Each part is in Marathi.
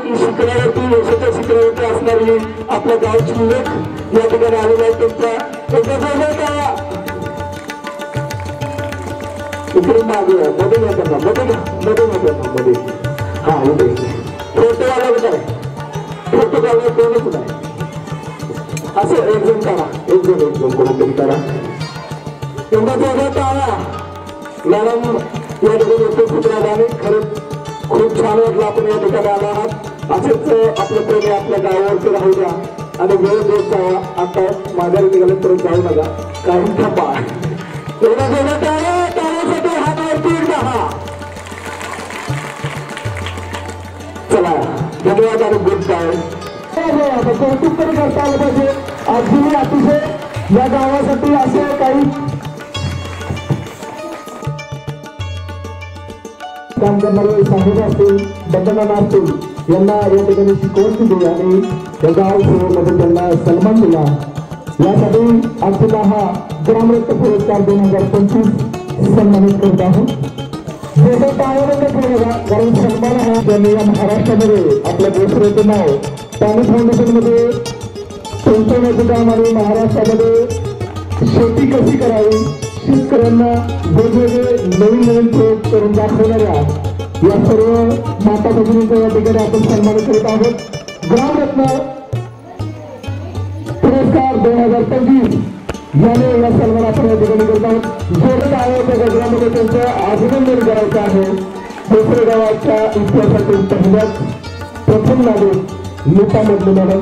की शिकण्यावरती यशाच्या शिकण्यावरती असणारी आपल्या गावची लेख या ठिकाणी आलेली आहे. त्यांचा इकडे मागे मध्ये येतात मध्ये हा इथे फोटोवाला कुठं आहे? फोटोवाला कोणच नाही. असं एक जण करा कोणतरी करा. त्यांचा जोरात आला मॅडम या ठिकाणी उपस्थित राहिल्याने खरंच खूप छान वाटलं. आपण या ठिकाणी आला आहात. असेच आपलं प्रेम आपल्या गावावरती राहू द्या आणि वेळ देत जावा. आता माघारी निघाले तर जाऊ नका, काही थांबा. एवढा जोरात आला त्यासाठी हात वरती हा. चला धन्यवाद आणि गुड बाय. कौतुक तरी करता आलं पाहिजे. अजूनही अतिशय या गावासाठी असे काही काम करणारे साहेब असतील, बंधना असतील यांना या ठिकाणी शिकवण दिली आणि या गाव सेवेमध्ये त्यांना सन्मान दिला. यासाठी आपल्याला हा ग्रामरत्न पुरस्कार 2025 सन्मानित करत आहोत. कारण सन्मान हा त्यांनी या महाराष्ट्रामध्ये आपल्या गोष्टीचं नाव पाणी फाउंडेशन मध्ये पोहोचवण्याचं काम आणि महाराष्ट्रामध्ये शेती कशी करावी, शेतकऱ्यांना वेगवेगळे नवीन प्रयोग करून दाखवणाऱ्या या सर्व माता भगिनींचा या ठिकाणी आपण सन्मान करत आहोत. ग्रामरत्न पुरस्कार 2025 याने या सन्मान आपण या ठिकाणी करत आहोत. जोडत आहे त्या गजरामध्ये त्यांचं अभिनंदन करायचं आहे. दुसऱ्या गावाच्या इतिहासातील पहिल्याच प्रथम नागरिक नीता मधले मॅडम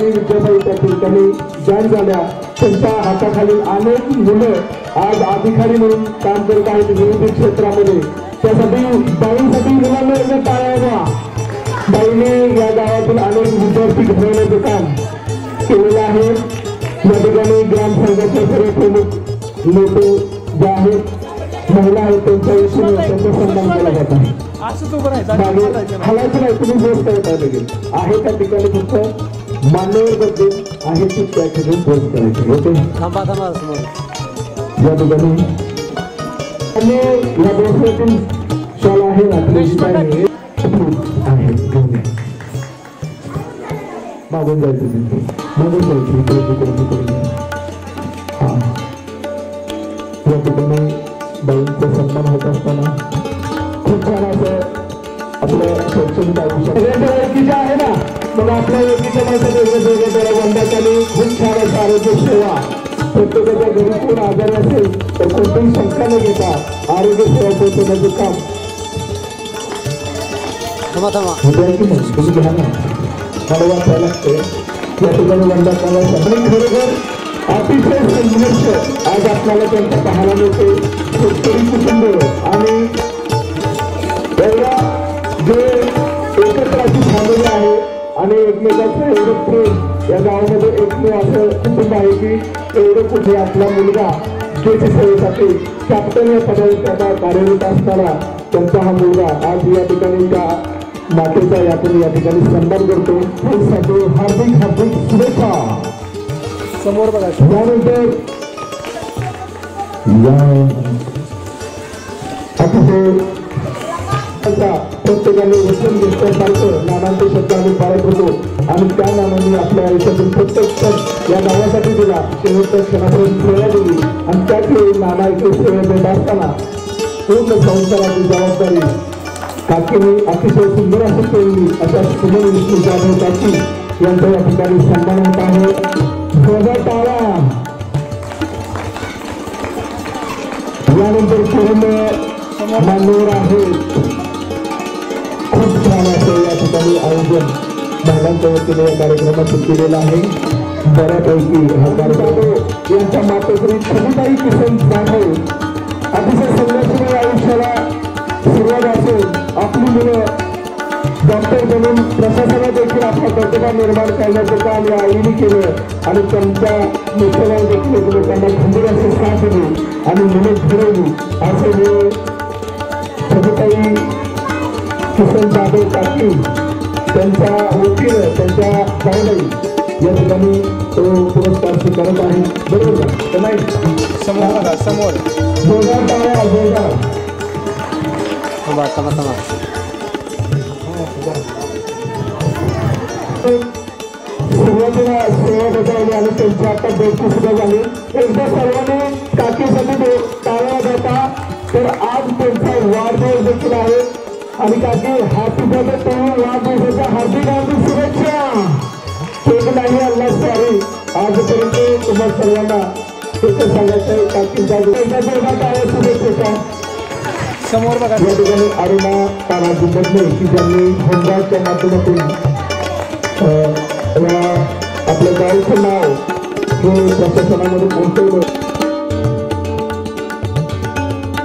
विद्यासाई पाटील त्यांनी जॉईन झाल्या. त्यांच्या हाताखालील अनेक मुलं आज अधिकारी म्हणून काम करत आहेत विविध क्षेत्रामध्ये. त्यासाठी बाईंसाठी मुलांना एकदा टाळावा. बाईने या गावातील अनेक विद्यार्थी घडवण्याचं काम केलेलं आहे. या ठिकाणी ग्रामसंघाच्या सर्व प्रमुख लोक जे आहेत महिला आहेत त्यांच्याविषयी त्यांचा सन्मान केला जात आहे. हलायचं नाही, तुम्ही पोस्ट करता देखील आहे त्या ठिकाणी फक्त मान्यवर बद्दल आहे ती त्या ठिकाणी पोस्ट करायची होते. या ठिकाणी या दिवसातील शाल आहे आहे मागून जायचं मागून जायचं. या ठिकाणी बाईंचा सन्मान होत असताना खूप छान असं आपल्या शैक्षणिक आयुष्यात आहे ना. मग आपल्या योगीच्या माणसाच्या बंधाखाली खूप छान असं आरोग्य सेवा प्रत्येकाच्या घरी कोण आजारी असेल तर कोणतीही शंका न घेता आरोग्य सेवा पोहोचवण्याचं काम तुम्ही घ्या ना. मला वाचायला लागते या ठिकाणी बंधाखाला खरोखर अतिशय संघर्ष आज आपल्याला त्यांचा पाहायला मिळते. शेतकरी कुटुंब आणि एवढा जे एकत्राची फॅमिली आहे आणि एकमेकांचं एवढं प्रेम या गावामध्ये एकमेव असं कुटुंब आहे की एवढं कुठे आपला मुलगा शेती सेवेसाठी कॅप्टन या पदावर त्यांना कार्यरत असताना त्यांचा हा मुलगा आज या ठिकाणी त्या मातेचा यातून या ठिकाणी सन्मान करतो. त्यासाठी हार्दिक हार्दिक शुभेच्छा. समोर बघा. त्यानंतर प्रत्येकाने वचन घेतल्यासारखं नानांचे शब्द आम्ही पाळत होतो आणि त्या नानांनी आपल्या आयुष्यातील प्रत्येक क्षण या गावासाठी दिला. शेवटच्या क्षणापर्यंत सेवा दिली आणि त्याच वेळी नाना इथे सेवा देत असताना पूर्ण संसाराची जबाबदारी काकीने अतिशय सुंदर असं केली. अशा सुंदर विष्णू जाधव काकी यांचा या ठिकाणी सन्मान होत आहे. यानंतर पूर्ण मान्यवर आहेत. खूप छान असं या ठिकाणी आयोजन महिलांच्या वतीने या कार्यक्रमाचं केलेलं आहे. बऱ्यापैकी हा कार्यक्रम यांच्या मातोश्री छबिताई किसन जाधव अतिशय संघर्षमय आयुष्याला सुरुवात असून आपली मुलं डॉक्टर बनून प्रशासनात देखील आपला प्रतिभा निर्माण करण्याचं काम या आईने केलं आणि त्यांच्या मित्रांना देखील एकमेकांना खंबीर असे साथ दिली आणि मुलं घडवली. असे हे छबिताई किसन जाधव काकी त्यांच्या वतीनं त्यांच्या जावई या ठिकाणी तो पुरस्कार स्वीकारत आहे. बरोबर का नाही. समोर बघा समोर जोरदार टाळ्या जोरदार थांबा थांबा थांबा सुरुवातीला सेवा बजावली आणि त्यांची आता बैठकी सुद्धा झाली एकदा सर्वांनी काकीसाठी टाळ्या देता तर आज त्यांचा वाढदिवस देखील आहे आणि काकी हॅपी बर्थडे टू यू वाढदिवसाच्या हार्दिक हार्दिक शुभेच्छा केक नाही अल्ला सॉरी आजपर्यंत तुम्हा सर्वांना एकच सांगायचं आहे काकींचा एकदा जोरदार टाळ्या शुभेच्छा समोर बघा या ठिकाणी अरुणा तानाजी बदले की ज्यांनी होमगार्डच्या माध्यमातून आपल्या गावचं नाव हे प्रशासनामध्ये पोहोचवलं